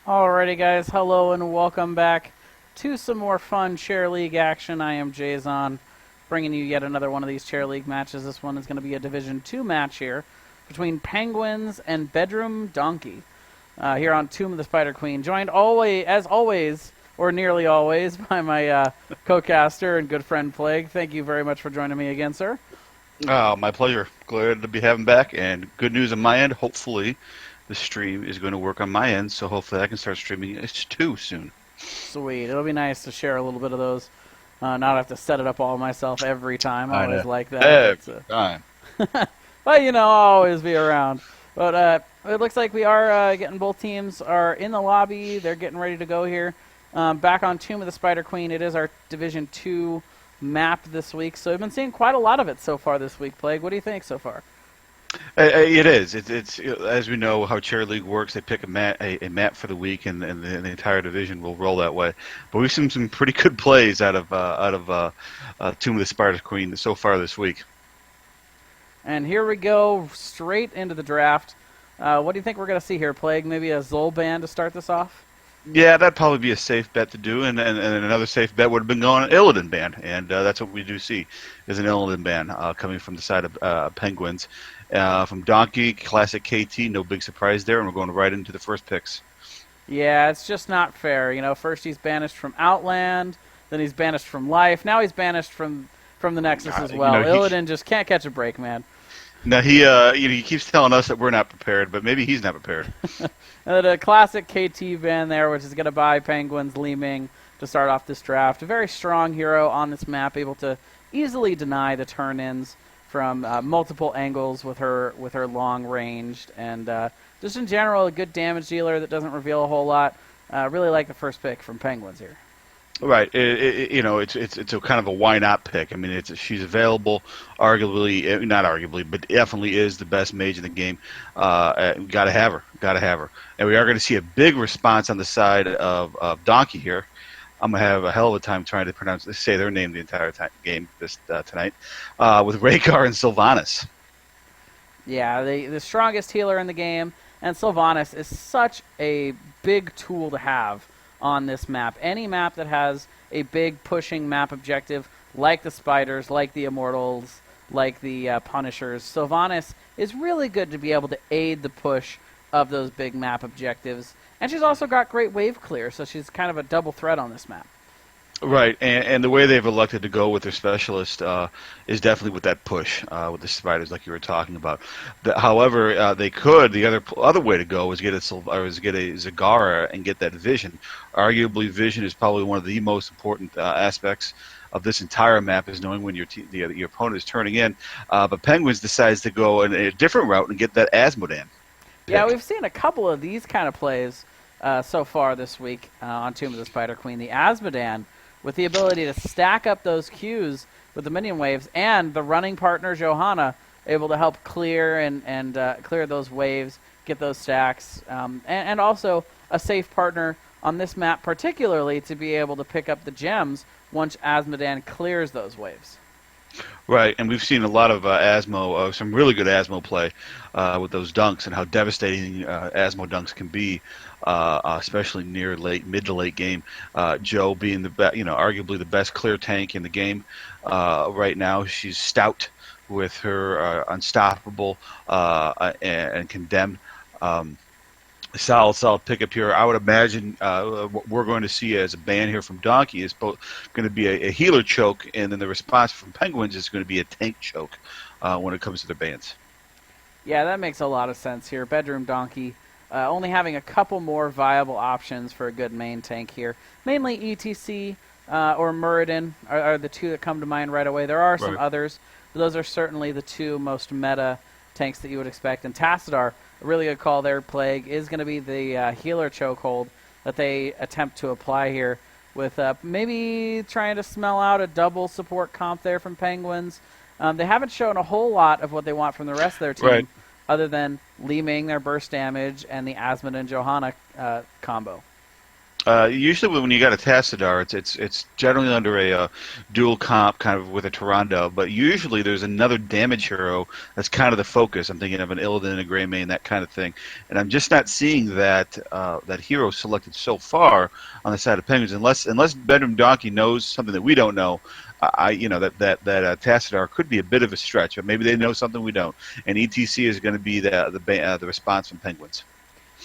Alrighty, guys. Hello and welcome back to some more fun Chair League action. I am Jason, bringing you yet another one of these Chair League matches. This one is going to be a Division 2 match here between Penguins and Bedroom Donkey here on Tomb of the Spider Queen. Joined as always, or nearly always, by my co-caster and good friend Plague. Thank you very much for joining me again, sir. Oh, my pleasure. Glad to be having back, and good news on my end. Hopefully, the stream is going to work on my end, so hopefully I can start streaming it too soon. Sweet. It'll be nice to share a little bit of those. Not have to set it up all myself every time. I always like that. Every time. But, I'll always be around. But it looks like we are getting both teams are in the lobby. They're getting ready to go here. Back on Tomb of the Spider Queen. It is our Division 2 map this week. So we've been seeing quite a lot of it so far this week, Plague. What do you think so far? It is. It's as we know how Chair League works. They pick a map for the week, and the entire division will roll that way. But we've seen some pretty good plays out of Tomb of the Spider Queen so far this week. And here we go, straight into the draft. What do you think we're going to see here, Plague? Maybe a Zolban to start this off? Yeah, that'd probably be a safe bet to do, and another safe bet would have been going Illidan ban, and that's what we do see, is an Illidan ban coming from the side of Penguins. From Donkey, classic KT, no big surprise there, and we're going right into the first picks. Yeah, it's just not fair. First he's banished from Outland, then he's banished from Life, now he's banished from the Nexus as well. Illidan just can't catch a break, man. Now he keeps telling us that we're not prepared, but maybe he's not prepared. And a classic KT ban there, which is going to buy Penguins Li Ming to start off this draft. A very strong hero on this map, able to easily deny the turn-ins from multiple angles with her long ranged, and just in general a good damage dealer that doesn't reveal a whole lot. Really like the first pick from Penguins here. Right, it's a kind of a why not pick. I mean, she's available, arguably, not arguably, but definitely is the best mage in the game. Gotta have her, and we are going to see a big response on the side of Donkey here. I'm gonna have a hell of a time trying to say their name the entire game tonight, with Rhaegar and Sylvanas. Yeah, the strongest healer in the game, and Sylvanas is such a big tool to have on this map. Any map that has a big pushing map objective, like the Spiders, like the Immortals, like the Punishers, Sylvanas is really good to be able to aid the push of those big map objectives. And she's also got great wave clear, so she's kind of a double threat on this map. Right, and the way they've elected to go with their specialist is definitely with that push with the Spiders, like you were talking about. However, they could. The other way to go is get a Zagara and get that vision. Arguably, vision is probably one of the most important aspects of this entire map, is knowing when your opponent is turning in. But Penguins decides to go in a different route and get that Asmodan. Yeah, we've seen a couple of these kind of plays so far this week on Tomb of the Spider Queen. The Asmodan, with the ability to stack up those Qs with the minion waves, and the running partner Johanna able to help clear and clear those waves, get those stacks, and also a safe partner on this map, particularly to be able to pick up the gems once Asmodan clears those waves. Right, and we've seen a lot of some really good Asmo play with those dunks, and how devastating Asmo dunks can be, especially mid to late game. Joe being arguably the best clear tank in the game right now. She's stout with her unstoppable and condemned. Solid pickup here. I would imagine what we're going to see as a ban here from Donkey is both going to be a healer choke, and then the response from Penguins is going to be a tank choke when it comes to their bans. Yeah, that makes a lot of sense here. Bedroom Donkey only having a couple more viable options for a good main tank here. Mainly ETC or Muradin are the two that come to mind right away. There are some others, but those are certainly the two most meta tanks that you would expect. And Tassadar, a really good call there, Plague, is going to be the healer chokehold that they attempt to apply here, with maybe trying to smell out a double support comp there from Penguins. They haven't shown a whole lot of what they want from the rest of their team, other than Li Ming, their burst damage, and the Asmod and Johanna combo. Usually, when you got a Tassadar, it's generally under a dual comp, kind of with a Tyrande. But usually, there's another damage hero that's kind of the focus. I'm thinking of an Illidan, a Greymane, that kind of thing. And I'm just not seeing that hero selected so far on the side of Penguins, unless Bedroom Donkey knows something that we don't know. That Tassadar could be a bit of a stretch, but maybe they know something we don't. And ETC is going to be the response from Penguins.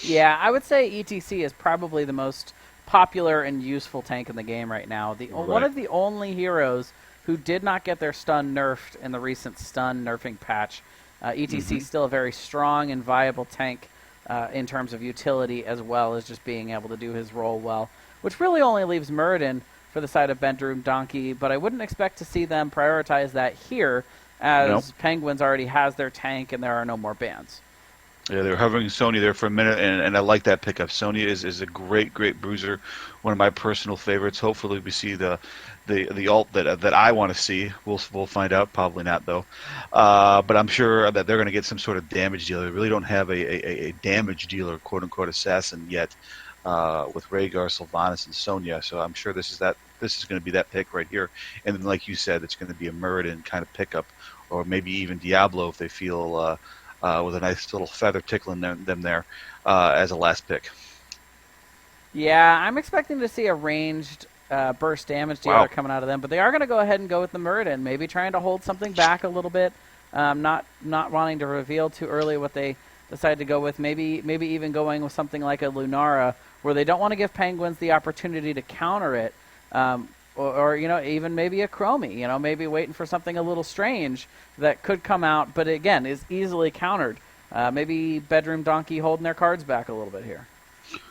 Yeah, I would say ETC is probably the most popular and useful tank in the game right now. One Right. of the only heroes who did not get their stun nerfed in the recent stun nerfing patch. ETC is still a very strong and viable tank in terms of utility, as well as just being able to do his role well, which really only leaves Muradin for the side of Bedroom Donkey, but I wouldn't expect to see them prioritize that here, No. as Penguins already has their tank and there are no more bans. Yeah, they were hovering Sonya there for a minute, and I like that pickup. Sonya is a great bruiser, one of my personal favorites. Hopefully, we see the ult that I want to see. We'll find out. Probably not though, but I'm sure that they're going to get some sort of damage dealer. They really don't have a damage dealer, quote unquote, assassin yet, with Rhaegar, Sylvanas, and Sonya. So I'm sure this is that. This is going to be that pick right here. And then, like you said, it's going to be a Muradin kind of pickup, or maybe even Diablo if they feel. With a nice little feather tickling them there as a last pick. Yeah, I'm expecting to see a ranged burst damage dealer Wow. coming out of them, but they are going to go ahead and go with the Muradin, maybe trying to hold something back a little bit, not wanting to reveal too early what they decide to go with. Maybe even going with something like a Lunara, where they don't want to give Penguins the opportunity to counter it, or even maybe a Chromie, maybe waiting for something a little strange that could come out, but again is easily countered. Maybe Bedroom Donkey holding their cards back a little bit here.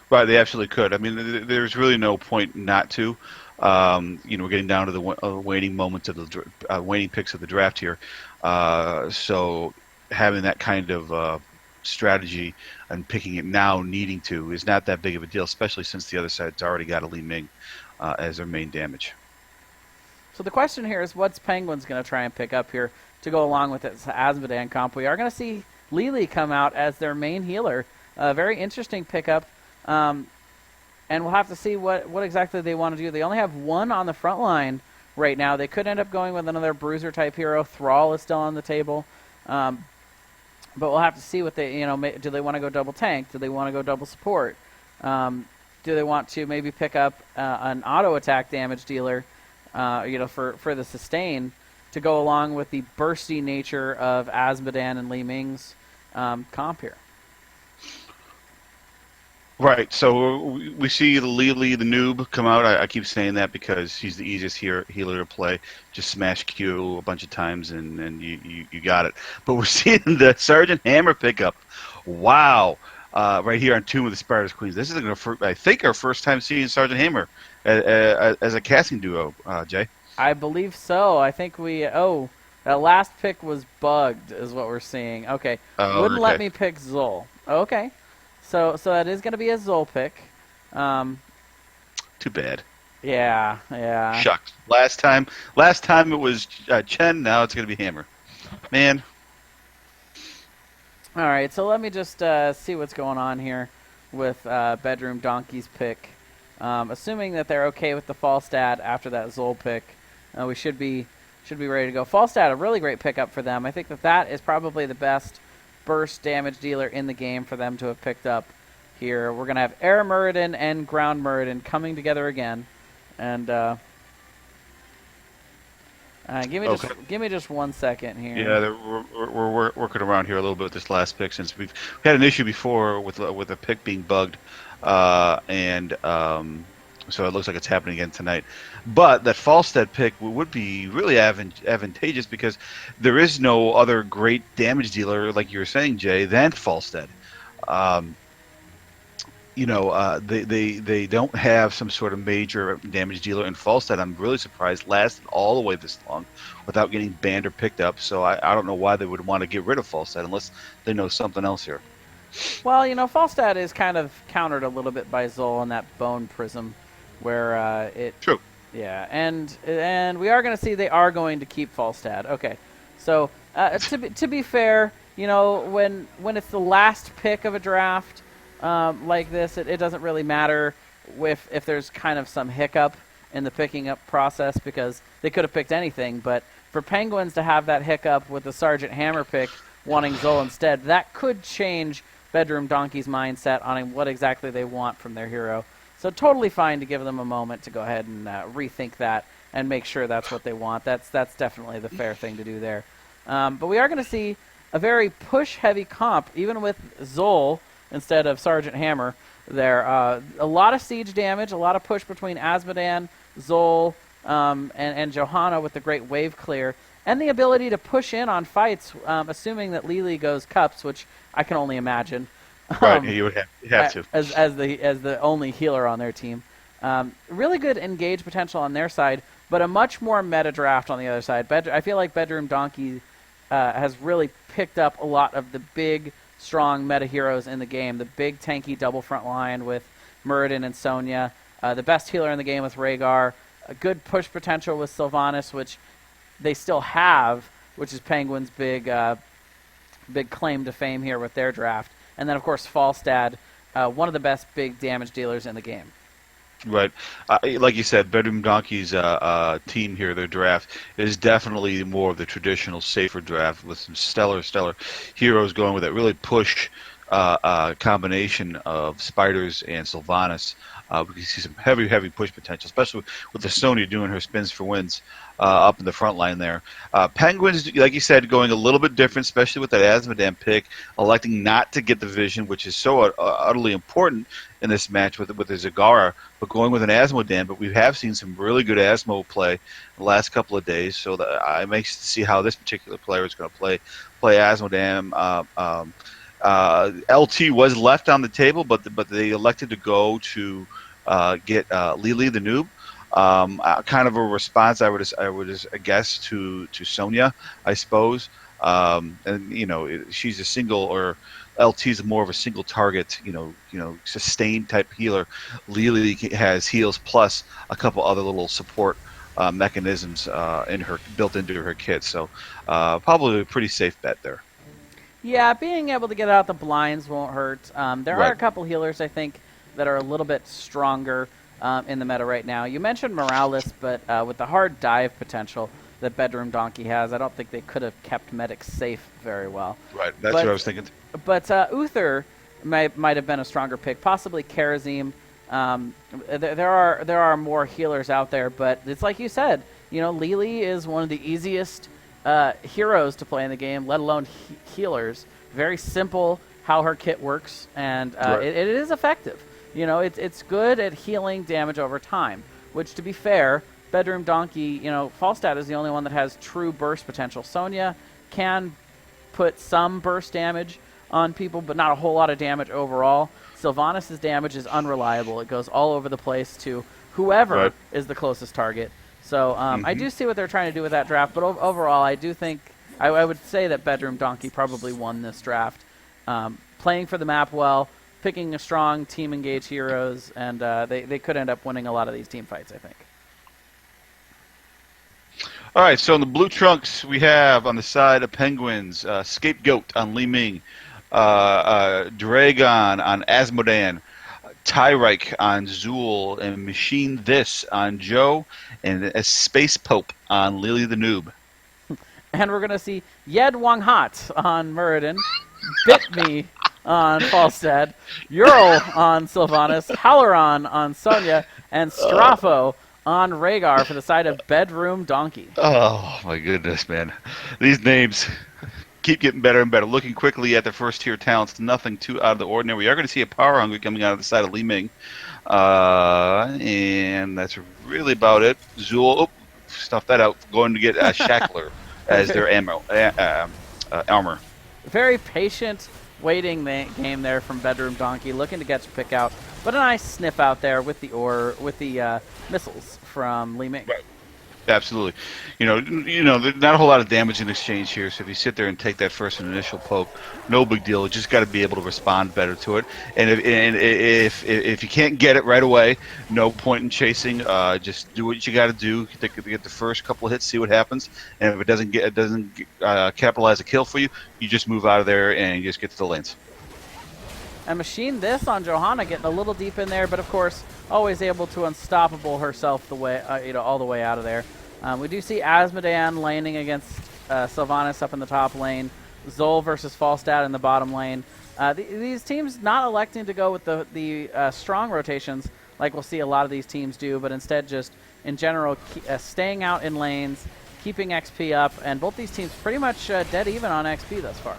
Right, they absolutely could. I mean, there's really no point not to. We're getting down to the waning moments of the waning picks of the draft here. So having that kind of strategy and picking it now, needing to, is not that big of a deal, especially since the other side's already got a Li Ming as their main damage. So the question here is, what's Penguins going to try and pick up here to go along with this Azmodan comp? We are going to see Lily come out as their main healer. A very interesting pickup. And we'll have to see what exactly they want to do. They only have one on the front line right now. They could end up going with another bruiser-type hero. Thrall is still on the table. But we'll have to see what they, do they want to go double tank? Do they want to go double support? Do they want to maybe pick up an auto attack damage dealer, for the sustain to go along with the bursty nature of Azmodan and Li Ming's comp here? Right, so we see the Lily, the noob, come out. I keep saying that because he's the easiest healer to play. Just smash Q a bunch of times and you got it. But we're seeing the Sergeant Hammer pickup. Wow. Right here on Tomb of the Spiders Queens. This is, I think, our first time seeing Sergeant Hammer as a casting duo, Jay. I believe so. I think that last pick was bugged is what we're seeing. Okay. Oh, Wouldn't let okay. me pick Zol. Okay. So that is going to be a Zol pick. Too bad. Yeah. Shucks. Last time it was Chen. Now it's going to be Hammer. Man. All right, so let me just see what's going on here with Bedroom Donkey's pick. Assuming that they're okay with the Falstad after that Zol pick, we should be ready to go. Falstad, a really great pickup for them. I think that is probably the best burst damage dealer in the game for them to have picked up here. We're going to have Air Muradin and Ground Muradin coming together again. And give me just 1 second here. Yeah, we're working around here a little bit with this last pick since we've had an issue before with a pick being bugged, and so it looks like it's happening again tonight. But that Falstead pick would be really advantageous because there is no other great damage dealer, like you were saying, Jay, than Falstead. They don't have some sort of major damage dealer, and Falstad, I'm really surprised, lasted all the way this long without getting banned or picked up. So I don't know why they would want to get rid of Falstad unless they know something else here. Well, Falstad is kind of countered a little bit by Zol in that Bone Prism, where it... True. Yeah, and we are going to see they are going to keep Falstad. Okay, so to be fair, when it's the last pick of a draft like this, it doesn't really matter if there's kind of some hiccup in the picking up process, because they could have picked anything, but for Penguins to have that hiccup with the Sergeant Hammer pick wanting Zol instead, that could change Bedroom Donkey's mindset on what exactly they want from their hero. So totally fine to give them a moment to go ahead and rethink that and make sure that's what they want. That's definitely the fair thing to do there. But we are going to see a very push-heavy comp, even with Zol instead of Sergeant Hammer there. A lot of siege damage, a lot of push between Azmodan, Zol, and Johanna with the great wave clear, and the ability to push in on fights, assuming that Lili goes cups, which I can only imagine. Right, you would have to. As the only healer on their team. Really good engage potential on their side, but a much more meta draft on the other side. I feel like Bedroom Donkey has really picked up a lot of the big, strong meta heroes in the game. The big tanky double front line with Muradin and Sonya. The best healer in the game with Rhaegar. A good push potential with Sylvanas, which they still have, which is Penguin's big claim to fame here with their draft. And then, of course, Falstad, one of the best big damage dealers in the game. Right. Like you said, Bedroom Donkey's team here, their draft, is definitely more of the traditional, safer draft with some stellar heroes going with that really push combination of Spiders and Sylvanas. We can see some heavy push potential, especially with the Sonya doing her spins for wins up in the front line there. Penguins, like you said, going a little bit different, especially with that Azmodan pick, electing not to get the vision, which is so utterly important in this match with the Zagara, but going with an Azmodan. But we have seen some really good Asmo play the last couple of days, so that I'm anxious to see how this particular player is going to play Azmodan. LT was left on the table, but they elected to go to get Lili the noob. Kind of a response, I would guess to Sonya, I suppose. And she's a single, or LT's more of a single target, sustained type healer. Lili has heals plus a couple other little support mechanisms built into her kit. So probably a pretty safe bet there. Yeah, being able to get out the blinds won't hurt. There are a couple healers, I think, that are a little bit stronger in the meta right now. You mentioned Morales, but with the hard dive potential that Bedroom Donkey has, I don't think they could have kept medics safe very well. Right, that's what I was thinking. But Uther might have been a stronger pick, possibly Karazim. There are more healers out there, but it's like you said, Lili is one of the easiest heroes to play in the game, let alone healers. Very simple how her kit works, and it is effective. It's good at healing damage over time, which, to be fair, Bedroom Donkey, Falstad is the only one that has true burst potential. Sonya can put some burst damage on people, but not a whole lot of damage overall. Sylvanas' damage is unreliable. It goes all over the place to whoever is the closest target. So I do see what they're trying to do with that draft, but overall I do think, I would say that Bedroom Donkey probably won this draft. Playing for the map well, picking a strong team engage heroes, and they could end up winning a lot of these team fights, I think. All right, so in the blue trunks, we have on the side of Penguins, Scapegoat on Li Ming, Dragon on Azmodan, Tyreich on Zool, and Machine This on Joe, and a Space Pope on Lili the Noob. And we're going to see Yed Wang Hat on Muradin, Bit Me on Falstad, Ural on Sylvanas, Howleron on Sonya, and Strafo on Rhaegar for the side of Bedroom Donkey. Oh, my goodness, man. These names keep getting better and better. Looking quickly at the first-tier talents, nothing too out of the ordinary. We are going to see a Power Hungry coming out of the side of Li Ming. And that's really about it. Zool, stuff that out, going to get Shackler as their armor. Very patient waiting game there from Bedroom Donkey, looking to get to pick out, but a nice sniff out there with the missiles from Li Ming. Right. Absolutely. There's not a whole lot of damage in exchange here, so if you sit there and take that first initial poke, no big deal. You just got to be able to respond better to it. And if you can't get it right away, no point in chasing. Just do what you got to do. Get the first couple of hits, see what happens. And if it doesn't capitalize a kill for you, you just move out of there and you just get to the lanes. And Machine This on Johanna getting a little deep in there, but of course always able to unstoppable herself the way, all the way out of there. We do see Asmodean laning against Sylvanas up in the top lane, Zol versus Falstad in the bottom lane. These teams not electing to go with the strong rotations like we'll see a lot of these teams do, but instead just in general staying out in lanes, keeping XP up, and both these teams pretty much dead even on XP thus far.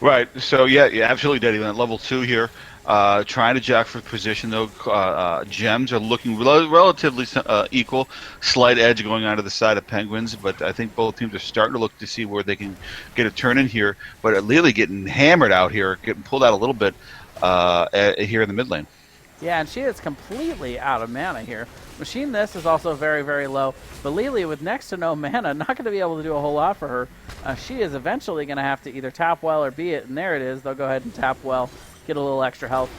Right. So yeah, absolutely dead even at level 2 here. Trying to jack for position though. Gems are looking relatively equal. Slight edge going onto the side of Penguins, but I think both teams are starting to look to see where they can get a turn in here. But Lily getting hammered out here, getting pulled out a little bit here in the mid lane. Yeah, and she is completely out of mana here. Machine This is also very, very low. But Lily, with next to no mana, not going to be able to do a whole lot for her. She is eventually going to have to either tap well or beat it, and there it is. They'll go ahead and tap well, get a little extra health.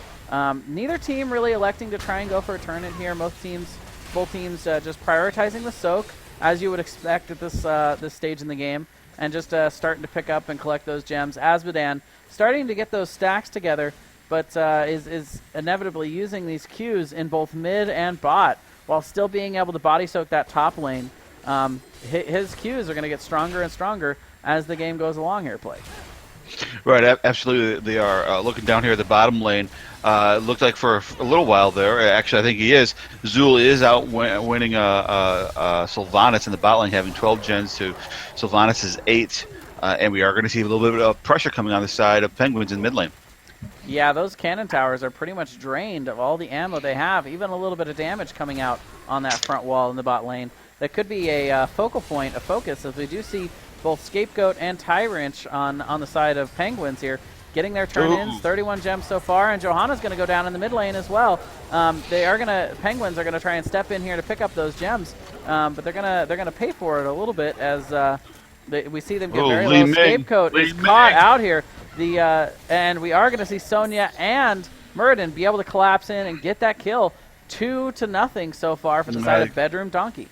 Neither team really electing to try and go for a turn in here. Both teams just prioritizing the soak, as you would expect at this stage in the game, and just starting to pick up and collect those gems. Asmodean starting to get those stacks together, but is inevitably using these Qs in both mid and bot while still being able to body soak that top lane. His Qs are going to get stronger and stronger as the game goes along here, Play. Right, absolutely. They are looking down here at the bottom lane. Looked like for a little while there. Actually, I think he is. Zul is out winning Sylvanas in the bot lane, having 12 gens to Sylvanas' 8. And we are going to see a little bit of pressure coming on the side of Penguins in mid lane. Yeah, those cannon towers are pretty much drained of all the ammo they have. Even a little bit of damage coming out on that front wall in the bot lane. That could be a focal point, a focus, as we do see both Scapegoat and Tyrant on the side of Penguins here, getting their turn-ins. 31 gems so far, and Johanna's going to go down in the mid lane as well. Penguins are going to try and step in here to pick up those gems, but they're gonna pay for it a little bit as we see them get very low. Scapegoat is caught out here. And we are going to see Sonya and Muradin be able to collapse in and get that kill. 2-0 so far for the side of Bedroom Donkey.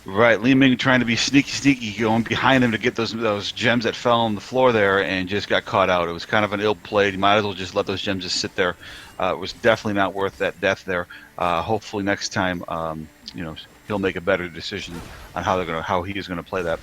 Right, Li Ming trying to be sneaky, going behind him to get those gems that fell on the floor there, and just got caught out. It was kind of an ill play. You might as well just let those gems just sit there. It was definitely not worth that death there. Hopefully next time, he'll make a better decision on how he is gonna play that.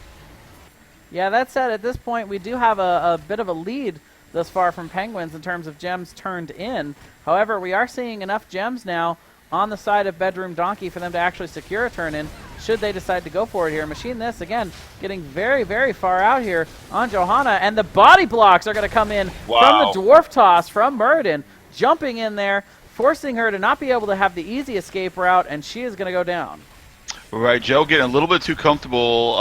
Yeah, that said, at this point we do have a bit of a lead thus far from Penguins in terms of gems turned in. However, we are seeing enough gems now on the side of Bedroom Donkey for them to actually secure a turn in should they decide to go for it here. Machine This, again, getting very, very far out here on Johanna, and the body blocks are going to come in from the Dwarf Toss from Muradin, jumping in there, forcing her to not be able to have the easy escape route, and she is going to go down. Right, Joe getting a little bit too comfortable,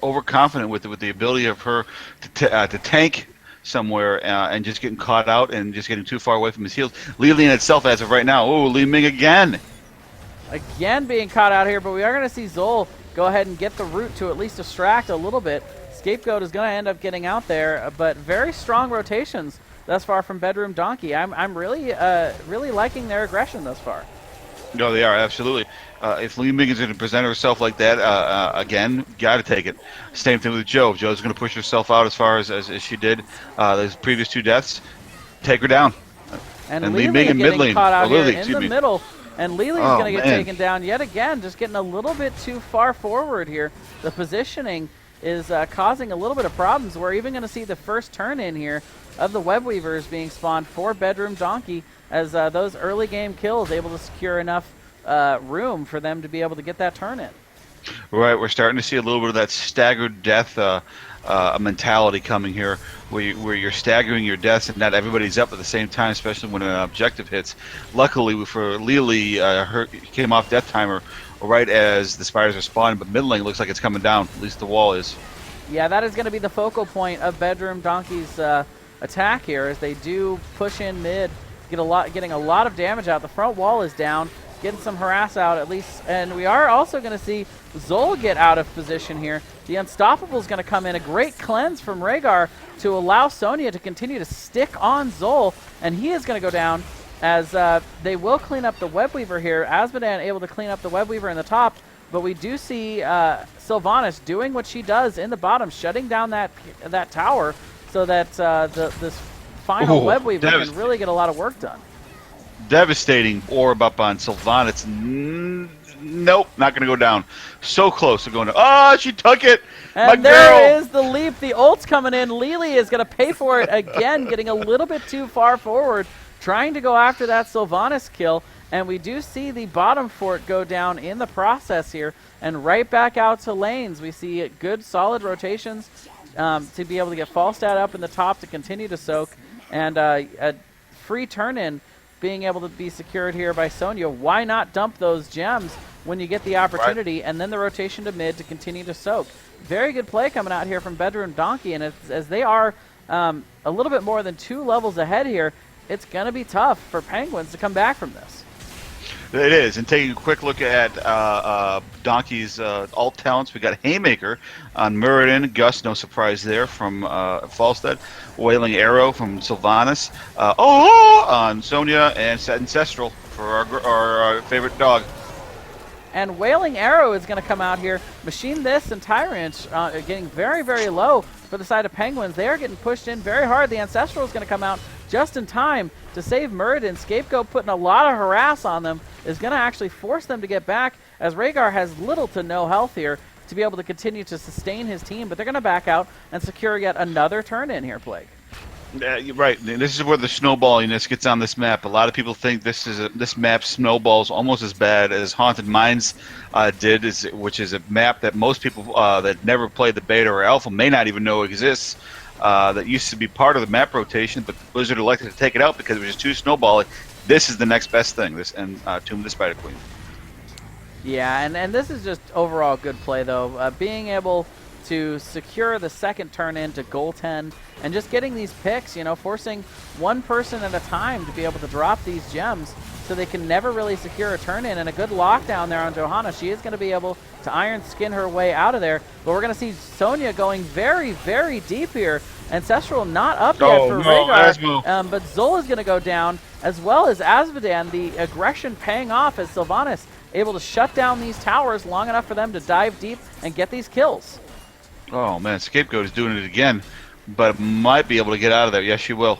overconfident with the ability of her to tank somewhere and just getting caught out and just getting too far away from his heels. Lily in itself, as of right now, Li Ming again being caught out here, but we are going to see Zol go ahead and get the root to at least distract a little bit. Scapegoat is going to end up getting out there, but very strong rotations thus far from Bedroom Donkey. I'm really liking their aggression thus far. No, they are, absolutely. If Li Ming is going to present herself like that, again, got to take it. Same thing with Joe. If Joe's going to push herself out as far as she did those previous 2 deaths, take her down. And Li Ming in mid lane. Caught out here in the middle. And Lily's going to get taken down yet again, just getting a little bit too far forward here. The positioning is causing a little bit of problems. We're even going to see the first turn in here of the Web Weavers being spawned for Bedroom Donkey, as those early game kills able to secure enough room for them to be able to get that turn in. Right, we're starting to see a little bit of that staggered death mentality coming here, where you're staggering your deaths and not everybody's up at the same time, especially when an objective hits. Luckily for Lily, came off death timer right as the spiders are spawning, but mid lane looks like it's coming down. At least the wall is. Yeah, that is going to be the focal point of Bedroom Donkey's attack here, as they do push in mid, getting a lot of damage out. The front wall is down, getting some harass out at least, and we are also going to see Zol get out of position here. The Unstoppable is going to come in, a great cleanse from Rhaegar to allow Sonya to continue to stick on Zol, and he is going to go down as they will clean up the Web Weaver here. Asmodean able to clean up the Web Weaver in the top, but we do see Sylvanas doing what she does in the bottom, shutting down that tower so that this final Web Weaver can really get a lot of work done. devastating orb up on Sylvanas. Nope, not going to go down. So close to going down. Oh, she took it. My And girl. there is the leap. The ult's coming in. Lily is going to pay for it again, getting a little bit too far forward, trying to go after that Sylvanas kill. And we do see the bottom fort go down in the process here. And right back out to lanes. We see good, solid rotations to be able to get Falstad up in the top to continue to soak. And a free turn-in being able to be secured here by Sonya. Why not dump those gems when you get the opportunity? Right. And then the rotation to mid to continue to soak. Very good play coming out here from Bedroom Donkey. And as they are a little bit more than 2 levels ahead here, it's going to be tough for Penguins to come back from this. It is, and taking a quick look at Donkey's alt talents, we got Haymaker on Muradin, Gus, no surprise there from Falstad, Wailing Arrow from Sylvanas, on Sonya, and Ancestral for our favorite dog. And Wailing Arrow is going to come out here, machine this, and Tyrant getting very, very low for the side of Penguins. They are getting pushed in very hard. The Ancestral is going to come out just in time to save Muradin. Scapegoat putting a lot of harass on them is going to actually force them to get back, as Rhaegar has little to no health here to be able to continue to sustain his team, but they're going to back out and secure yet another turn in here, Plague. You're right. This is where the snowballiness gets on this map. A lot of people think this map snowballs almost as bad as Haunted Mines did, which is a map that most people that never played the beta or alpha may not even know exists. That used to be part of the map rotation, but Blizzard elected to take it out because it was just too snowballing. This is the next best thing. Tomb of the Spider Queen. Yeah, and this is just overall good play though. Being able to secure the second turn in to goaltend and just getting these picks, forcing one person at a time to be able to drop these gems so they can never really secure a turn in, and a good lockdown there on Johanna. She is going to be able to iron skin her way out of there, but we're going to see Sonya going very, very deep here. Ancestral not up yet for Rhaegar, but Zola's going to go down, as well as Azmodan. The aggression paying off as Sylvanas able to shut down these towers long enough for them to dive deep and get these kills. Oh man, Scapegoat is doing it again, but might be able to get out of there. Yes, she will.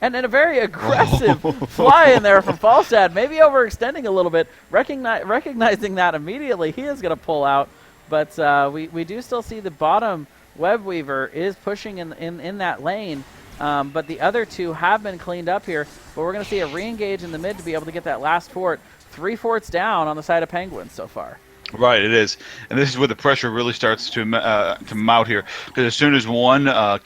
And a very aggressive fly in there from Falstad, maybe overextending a little bit, recognizing that immediately he is going to pull out. But we do still see the bottom Webweaver is pushing in that lane, but the other two have been cleaned up here. But we're going to see a re-engage in the mid to be able to get that last fort. 3 forts down on the side of Penguins so far. Right, it is, and this is where the pressure really starts to mount here. Because as soon as one inner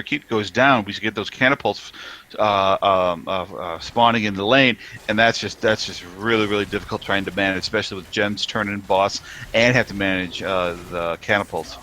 keep goes down, we get those catapults spawning in the lane, and that's just really, really difficult trying to manage, especially with gems turning boss and have to manage the catapults.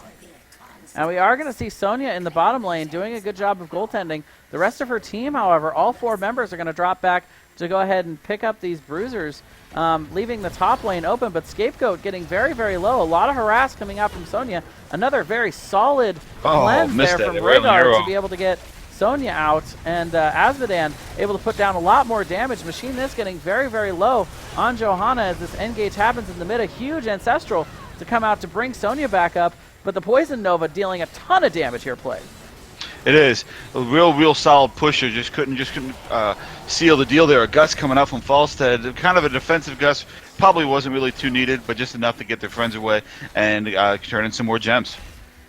And we are going to see Sonya in the bottom lane doing a good job of goaltending. The rest of her team, however, all 4 members are going to drop back to go ahead and pick up these bruisers, leaving the top lane open, but Scapegoat getting very, very low. A lot of harass coming out from Sonya. Another very solid cleanse there from Rhaegar to be able to get Sonya out, and Azmodan able to put down a lot more damage. Machine this getting very, very low on Johanna as this engage happens in the mid. A huge Ancestral to come out to bring Sonya back up, but the Poison Nova dealing a ton of damage here, Play. It is a real solid pusher. Just couldn't seal the deal there. A Gus coming out from Falstad, kind of a defensive Gus, probably wasn't really too needed, but just enough to get their friends away and turn in some more gems.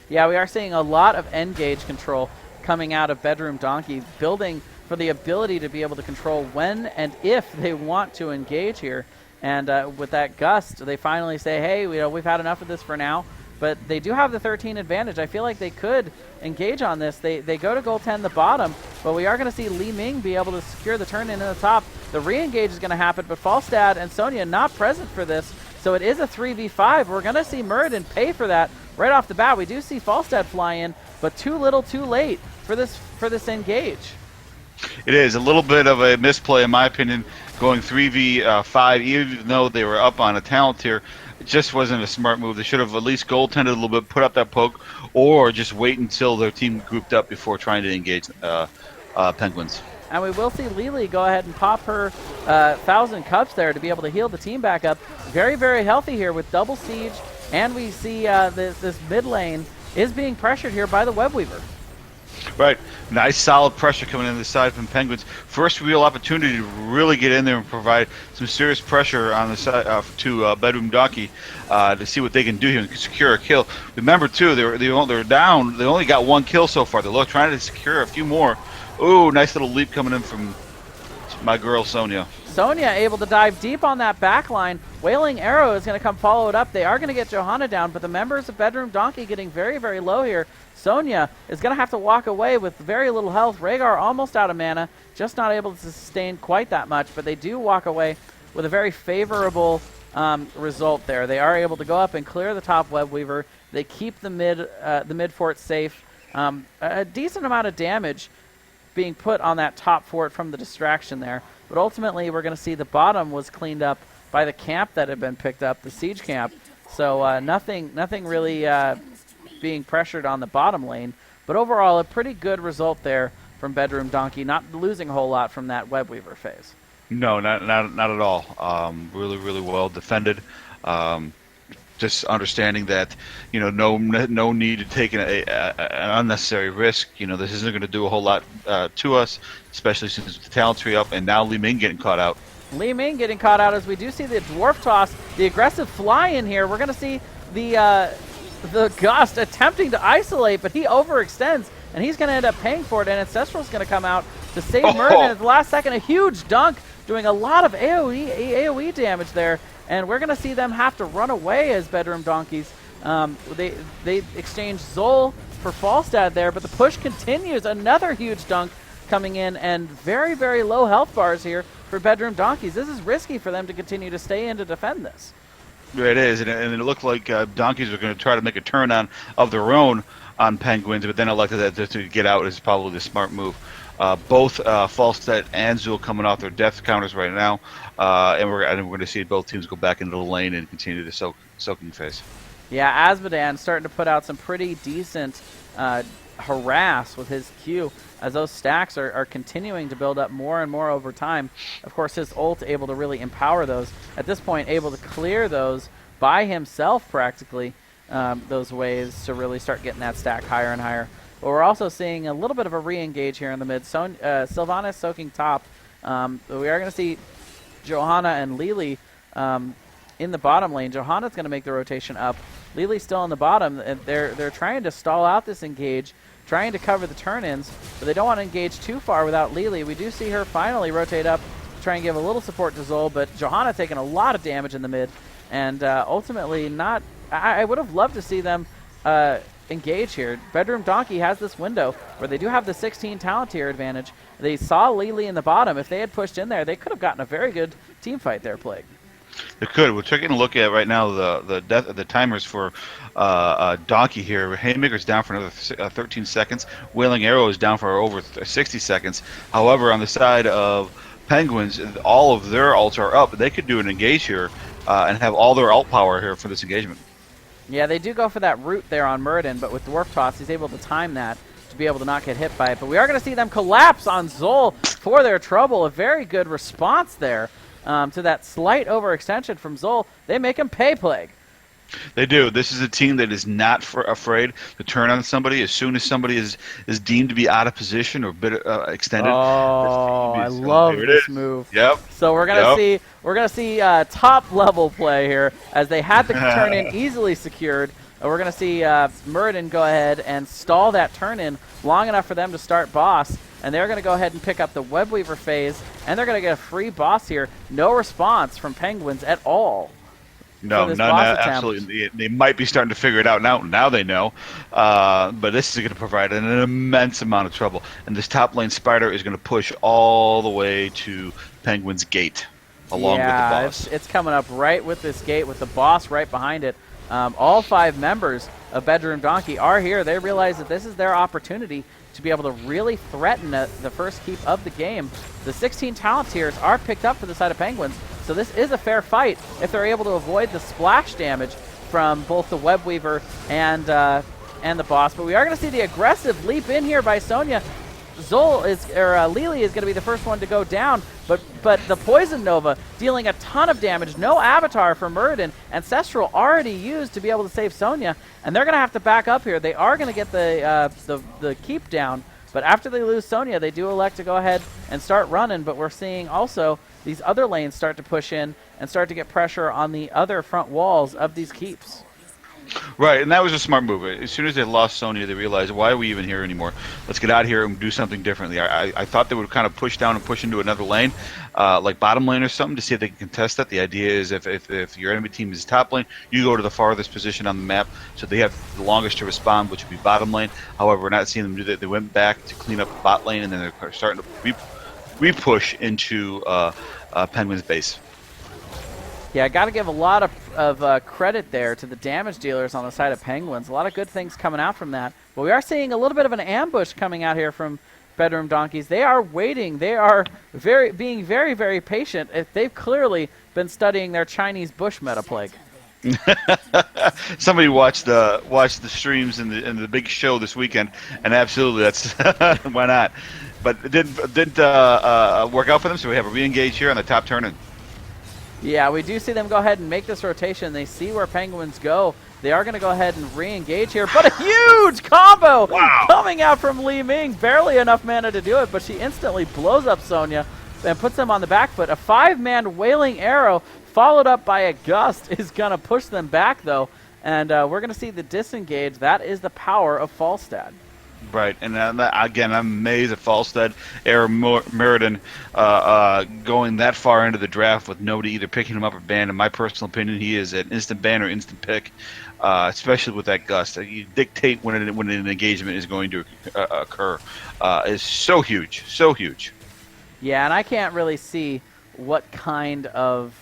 Yeah, we are seeing a lot of engage control coming out of Bedroom Donkey, building for the ability to be able to control when and if they want to engage here. And with that gust, they finally say, hey, we've had enough of this for now. But they do have the 13 advantage. I feel like they could engage on this. They go to goaltend the bottom, but we are going to see Li Ming be able to secure the turn in the top. The re-engage is going to happen, but Falstad and Sonya not present for this, so it is a 3v5. We're going to see Muradin pay for that right off the bat. We do see Falstad fly in, but too little, too late for this engage. It is a little bit of a misplay, in my opinion, going 3v5, even though they were up on a talent tier. It just wasn't a smart move. They should have at least goaltended a little bit, put up that poke, or just wait until their team grouped up before trying to engage Penguins. And we will see Lily go ahead and pop her 1,000 cups there to be able to heal the team back up. Very, very healthy here with double siege, and we see this mid lane is being pressured here by the Webweaver. Right. Nice solid pressure coming in the side from Penguins. First real opportunity to really get in there and provide some serious pressure on the side to Bedroom Donkey to see what they can do here and secure a kill. Remember too, they're down. They only got one kill so far. They're trying to secure a few more. Ooh, nice little leap coming in from my girl Sonya. Sonya able to dive deep on that back line. Wailing Arrow is going to come follow it up. They are going to get Johanna down, but the members of Bedroom Donkey getting very, very low here. Sonya is going to have to walk away with very little health. Rhaegar almost out of mana, just not able to sustain quite that much, but they do walk away with a very favorable result there. They are able to go up and clear the top Web Weaver. They keep the mid fort safe. A decent amount of damage being put on that top fort from the distraction there. But ultimately, we're going to see the bottom was cleaned up by the camp that had been picked up, the siege camp. So nothing really being pressured on the bottom lane. But overall, a pretty good result there from Bedroom Donkey, not losing a whole lot from that Web Weaver phase. No, not at all. Really, really well defended. Just understanding that, no need to take an unnecessary risk. This isn't going to do a whole lot to us, especially since the talent tree up, and now Li Ming getting caught out. Li Ming getting caught out as we do see the dwarf toss, the aggressive fly in here. We're going to see the Gust attempting to isolate, but he overextends, and he's going to end up paying for it, and Ancestral's going to come out to save Murden at the last second. A huge dunk, doing a lot of AoE damage there. And we're going to see them have to run away as Bedroom Donkeys. They exchange Zol for Falstad there, but the push continues. Another huge dunk coming in, and very, very low health bars here for Bedroom Donkeys. This is risky for them to continue to stay in to defend this. It is, and it looked like Donkeys were going to try to make a turn on of their own on Penguins, but then elected that to get out is probably the smart move. Both Falstad and Zul coming off their death counters right now, and we're going to see both teams go back into the lane and continue the soaking phase. Yeah, Azmodan starting to put out some pretty decent harass with his Q as those stacks are continuing to build up more and more over time. Of course, his ult able to really empower those. At this point, able to clear those by himself practically, those waves to really start getting that stack higher and higher. But we're also seeing a little bit of a re-engage here in the mid. Sylvanas soaking top. We are going to see Johanna and Lili in the bottom lane. Johanna's going to make the rotation up. Lili's still in the bottom. And they're trying to stall out this engage, trying to cover the turn-ins, but they don't want to engage too far without Lili. We do see her finally rotate up to try and give a little support to Zol, but Johanna taking a lot of damage in the mid, and ultimately not... I would have loved to see them... engage here. Bedroom Donkey has this window where they do have the 16 talent tier advantage. They saw Lili in the bottom. If they had pushed in there, they could have gotten a very good team fight there, Plague. They could. We're taking a look at right now the timers for Donkey here. Haymaker's down for another 13 seconds. Wailing Arrow is down for over 60 seconds. However, on the side of Penguins, all of their ults are up. They could do an engage here and have all their ult power here for this engagement. Yeah, they do go for that root there on Muradin, but with Dwarf Toss, he's able to time that to be able to not get hit by it. But we are going to see them collapse on Zol for their trouble. A very good response there to that slight overextension from Zol. They make him pay, Plague. They do. This is a team that is not afraid to turn on somebody as soon as somebody is deemed to be out of position or a bit extended. Oh, I love this move. Yep. So we're gonna see top level play here as they had the turn in easily secured. We're gonna see Muradin go ahead and stall that turn in long enough for them to start boss, and they're gonna go ahead and pick up the Webweaver phase, and they're gonna get a free boss here. No response from Penguins at all. No, absolutely. They might be starting to figure it out now. Now they know. But this is going to provide an immense amount of trouble. And this top lane Spider is going to push all the way to Penguin's gate along with the boss. It's coming up right with this gate with the boss right behind it. All 5 members of Bedroom Donkey are here. They realize that this is their opportunity to be able to really threaten the first keep of the game. The 16 talent tiers are picked up for the side of Penguins. So this is a fair fight if they're able to avoid the splash damage from both the Webweaver and the boss. But we are going to see the aggressive leap in here by Sonya. Lili is going to be the first one to go down, but the Poison Nova dealing a ton of damage. No Avatar for Muradin. Ancestral already used to be able to save Sonya, and they're going to have to back up here. They are going to get the keep down, But after they lose Sonya, they do elect to go ahead and start running, but we're seeing also these other lanes start to push in and start to get pressure on the other front walls of these keeps. Right, and that was a smart move. As soon as they lost Sonya, they realized, why are we even here anymore? Let's get out of here and do something differently. I thought they would kind of push down and push into another lane, like bottom lane or something, to see if they can contest that. The idea is if your enemy team is top lane, you go to the farthest position on the map, so they have the longest to respond, which would be bottom lane. However, we're not seeing them do that. They went back to clean up bot lane, and then they're starting to re-push into Penguins base. Yeah, I got to give a lot of credit there to the damage dealers on the side of Penguins. A lot of good things coming out from that. But we are seeing a little bit of an ambush coming out here from Bedroom Donkeys. They are waiting. They are being very, very patient. They've clearly been studying their Chinese bush meta plague. Somebody watched the streams in the big show this weekend, and absolutely, that's why not. But it didn't work out for them, so we have a re-engage here on the top turn-in. Yeah, we do see them go ahead and make this rotation. They see where Penguins go. They are going to go ahead and re-engage here, but a huge combo coming out from Li Ming. Barely enough mana to do it, but she instantly blows up Sonya and puts them on the back foot. A 5-man Wailing Arrow followed up by a Gust is going to push them back, though, and we're going to see the disengage. That is the power of Falstad. Right, and again, I'm amazed at Falstad, Meriden going that far into the draft with nobody either picking him up or ban. In my personal opinion, he is an instant ban or instant pick, especially with that Gust. You dictate when an engagement is going to occur. Is so huge, so huge. Yeah, and I can't really see what kind of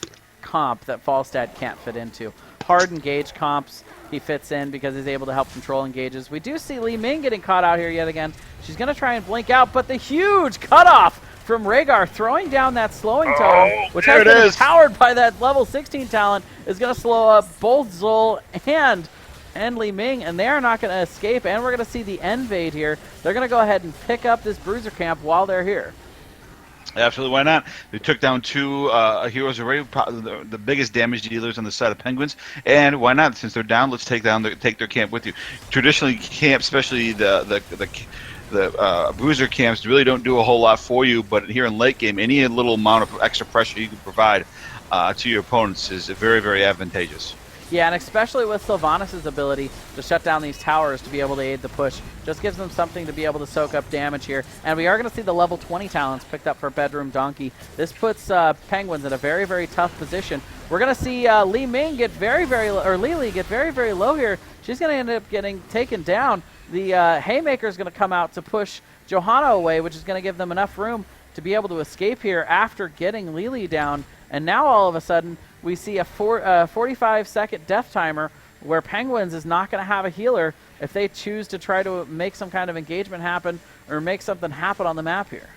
comp that Falstad can't fit into. Hard engage comps, he fits in because he's able to help control engages. We do see Li Ming getting caught out here yet again. She's going to try and blink out, but the huge cutoff from Rhaegar throwing down that slowing tone, which has been powered by that level 16 talent, is going to slow up both Zol and Li Ming, and they are not going to escape, and we're going to see the Invade here. They're going to go ahead and pick up this Bruiser camp while they're here. Absolutely, why not? They took down two heroes already, the biggest damage dealers on the side of Penguins, and why not? Since they're down, let's take their camp with you. Traditionally, camp, especially the bruiser camps, really don't do a whole lot for you, but here in late game, any little amount of extra pressure you can provide to your opponents is very, very advantageous. Yeah, and especially with Sylvanas' ability to shut down these towers to be able to aid the push, just gives them something to be able to soak up damage here. And we are going to see the level 20 talents picked up for Bedroom Donkey. This puts Penguins in a very, very tough position. We're going to see Li Ming get Lili get very, very low here. She's going to end up getting taken down. The Haymaker is going to come out to push Johanna away, which is going to give them enough room to be able to escape here after getting Lili down. And now all of a sudden, we see a 45-second death timer where Penguins is not going to have a healer if they choose to try to make some kind of engagement happen or make something happen on the map here.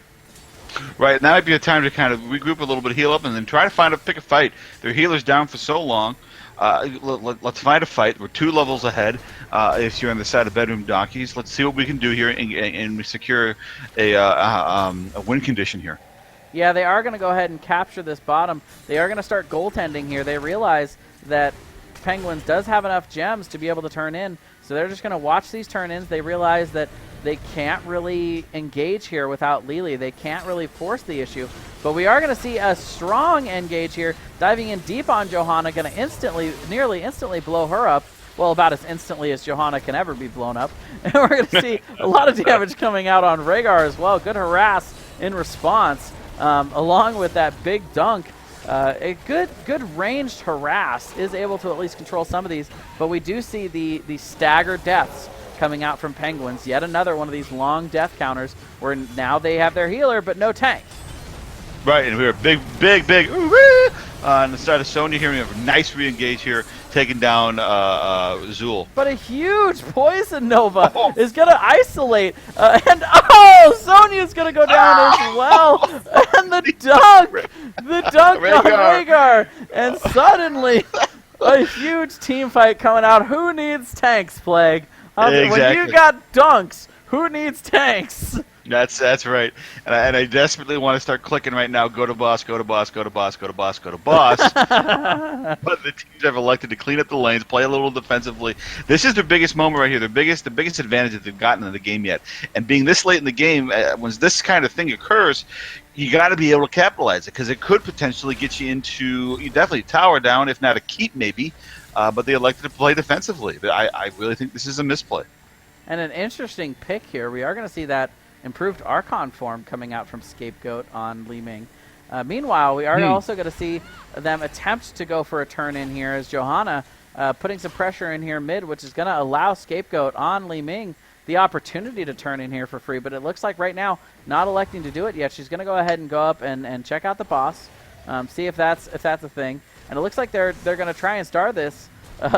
Right, now might be a time to kind of regroup a little bit, heal up, and then try to pick a fight. Their healer's down for so long. Let's find a fight. We're 2 levels ahead if you're on the side of Bedroom Donkeys. Let's see what we can do here and secure a win condition here. Yeah, they are going to go ahead and capture this bottom. They are going to start goaltending here. They realize that Penguins does have enough gems to be able to turn in, so they're just going to watch these turn-ins. They realize that they can't really engage here without Lili. They can't really force the issue, but we are going to see a strong engage here, diving in deep on Johanna, going to nearly instantly blow her up. Well, about as instantly as Johanna can ever be blown up. And we're going to see a lot of damage coming out on Rhaegar as well. Good harass in response. Along with that big dunk, a good ranged harass is able to at least control some of these, but we do see the staggered deaths coming out from Penguins. Yet another one of these long death counters where now they have their healer but no tank. Right, and we were big on the side of Sonya here. We have a nice re-engage here, taking down Zul. But a huge Poison Nova is going to isolate, and Sonya's going to go down as well. And the dunk on Rhaegar. And suddenly, a huge team fight coming out. Who needs tanks, Plague? Exactly. When you got dunks, who needs tanks? That's right. And I desperately want to start clicking right now. Go to boss. Go to boss. Go to boss. Go to boss. Go to boss. But the teams have elected to clean up the lanes, play a little defensively. This is their biggest moment right here. The biggest advantage that they've gotten in the game yet. And being this late in the game, when this kind of thing occurs, you got to be able to capitalize it because it could potentially get you into you definitely tower down, if not a keep maybe. But they elected to play defensively. I really think this is a misplay. And an interesting pick here. We are going to see that improved Archon form coming out from Scapegoat on Li Ming. Meanwhile, we are also going to see them attempt to go for a turn in here as Johanna putting some pressure in here mid, which is going to allow Scapegoat on Li Ming the opportunity to turn in here for free. But it looks like right now, not electing to do it yet. She's going to go ahead and go up and check out the boss, see if that's a thing. And it looks like they're going to try and start this.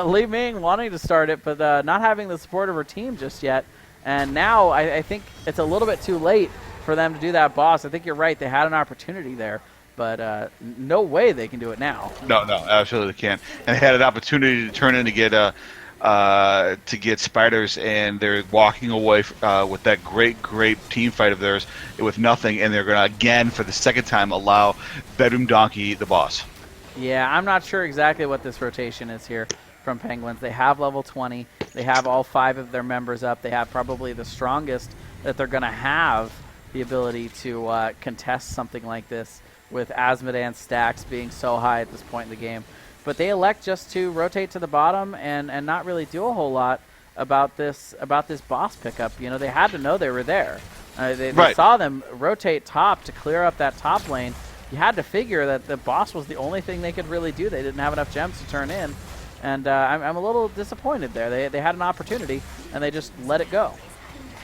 Li Ming wanting to start it, but not having the support of her team just yet. And now I think it's a little bit too late for them to do that boss. I think you're right. They had an opportunity there, but no way they can do it now. No, absolutely can't. And they had an opportunity to turn in to get spiders, and they're walking away with that great team fight of theirs with nothing, and they're going to again for the second time allow Bedroom Donkey the boss. Yeah, I'm not sure exactly what this rotation is here from Penguins. They have level 20. They have all 5 of their members up. They have probably the strongest that they're going to have the ability to contest something like this with Asmodan's stacks being so high at this point in the game. But they elect just to rotate to the bottom and not really do a whole lot about this boss pickup. You know, they had to know they were there. They saw them rotate top to clear up that top lane. You had to figure that the boss was the only thing they could really do. They didn't have enough gems to turn in. And I'm a little disappointed there. They had an opportunity, and they just let it go.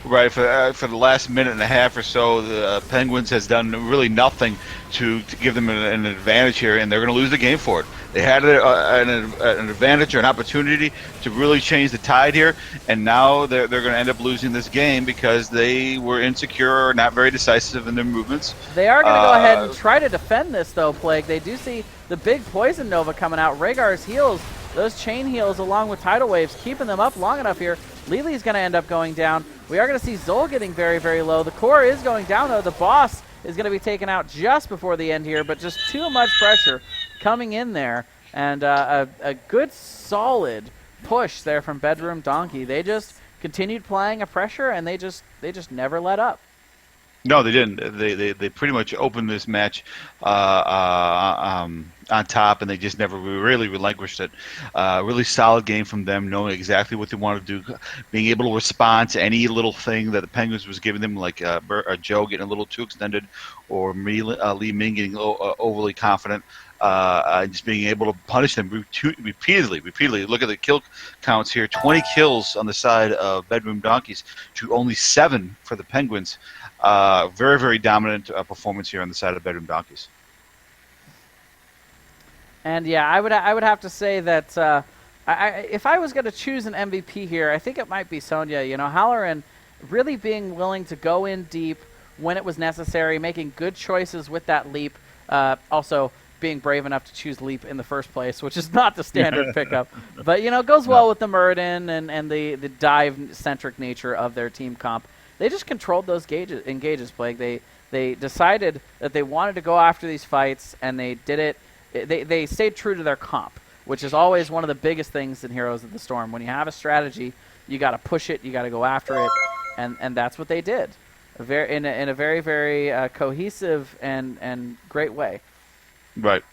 Right, for the last minute and a half or so, the Penguins has done really nothing to give them an advantage here, and they're going to lose the game for it. They had an advantage or an opportunity to really change the tide here, and now they're going to end up losing this game because they were insecure or not very decisive in their movements. They are going to go ahead and try to defend this, though, Plague. They do see the big Poison Nova coming out. Rhaegar's heals, those chain heals along with Tidal Waves, keeping them up long enough here. Lili's going to end up going down. We are going to see Zol getting very, very low. The core is going down, though. The boss is going to be taken out just before the end here, but just too much pressure coming in there. And a good, solid push there from Bedroom Donkey. They just continued playing a pressure, and they just never let up. No, they didn't. They pretty much opened this match on top, and they just never really relinquished it. Really solid game from them, knowing exactly what they want to do, being able to respond to any little thing that the Penguins was giving them, like Joe getting a little too extended, or Li Ming getting overly confident. Just being able to punish them repeatedly. Look at the kill counts here. 20 kills on the side of Bedroom Donkeys to only 7 for the Penguins. Very, very dominant performance here on the side of Bedroom Donkeys. And yeah, I would have to say that if I was going to choose an MVP here, I think it might be Sonya. You know, Halloran really being willing to go in deep when it was necessary, making good choices with that leap. Also being brave enough to choose leap in the first place, which is not the standard pickup. But, you know, it goes well with the Muradin and the dive-centric nature of their team comp. They just controlled those engages, Plague. They decided that they wanted to go after these fights, and they did it. They stayed true to their comp, which is always one of the biggest things in Heroes of the Storm. When you have a strategy, you got to push it, you got to go after it, and that's what they did, in a very, very cohesive and great way. Right.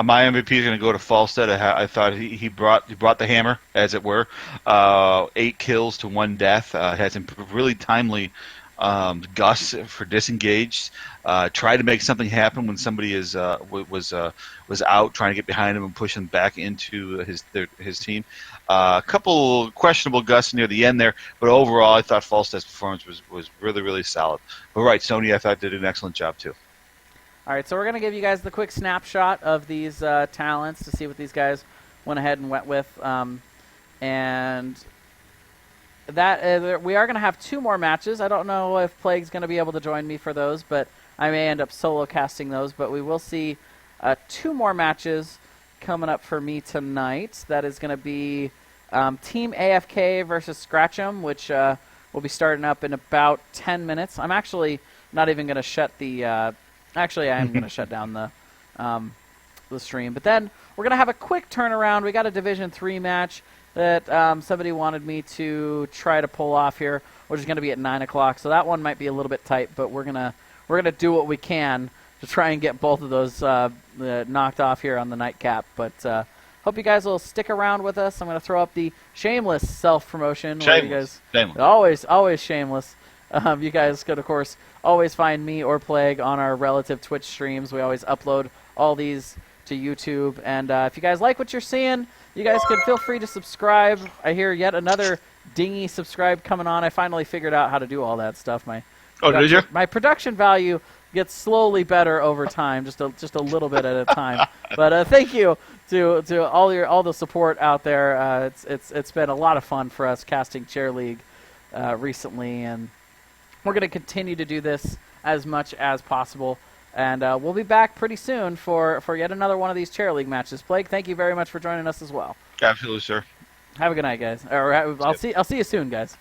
My MVP is going to go to Falstead. I thought he brought the hammer, as it were. 8 kills to 1 death. Had some really timely Gus for disengaged. Tried to make something happen when somebody was out, trying to get behind him and push him back into his team. A couple questionable Gus near the end there, but overall I thought Falstead's performance was really, really solid. But right, Sony I thought did an excellent job too. All right, so we're going to give you guys the quick snapshot of these talents to see what these guys went ahead and went with. And that we are going to have 2 more matches. I don't know if Plague's going to be able to join me for those, but I may end up solo casting those. But we will see 2 more matches coming up for me tonight. That is going to be Team AFK versus Scratch'em, which will be starting up in about 10 minutes. I'm actually not even going to shut the. Actually, I am going to shut down the stream. But then we're going to have a quick turnaround. We got a Division 3 match that somebody wanted me to try to pull off here, which is going to be at 9 o'clock. So that one might be a little bit tight, but we're gonna do what we can to try and get both of those knocked off here on the nightcap. But hope you guys will stick around with us. I'm going to throw up the shameless self-promotion. Shameless. Always shameless. You guys could, of course, always find me or Plague on our relative Twitch streams. We always upload all these to YouTube. And if you guys like what you're seeing, you guys can feel free to subscribe. I hear yet another dingy subscribe coming on. I finally figured out how to do all that stuff. Did you? My production value gets slowly better over time, just a little bit at a time. But thank you to all the support out there. It's been a lot of fun for us casting Chair League recently, and we're going to continue to do this as much as possible. And we'll be back pretty soon for yet another one of these Chair League matches. Plague, thank you very much for joining us as well. Absolutely, sir. Have a good night, guys. Or I'll see you soon, guys.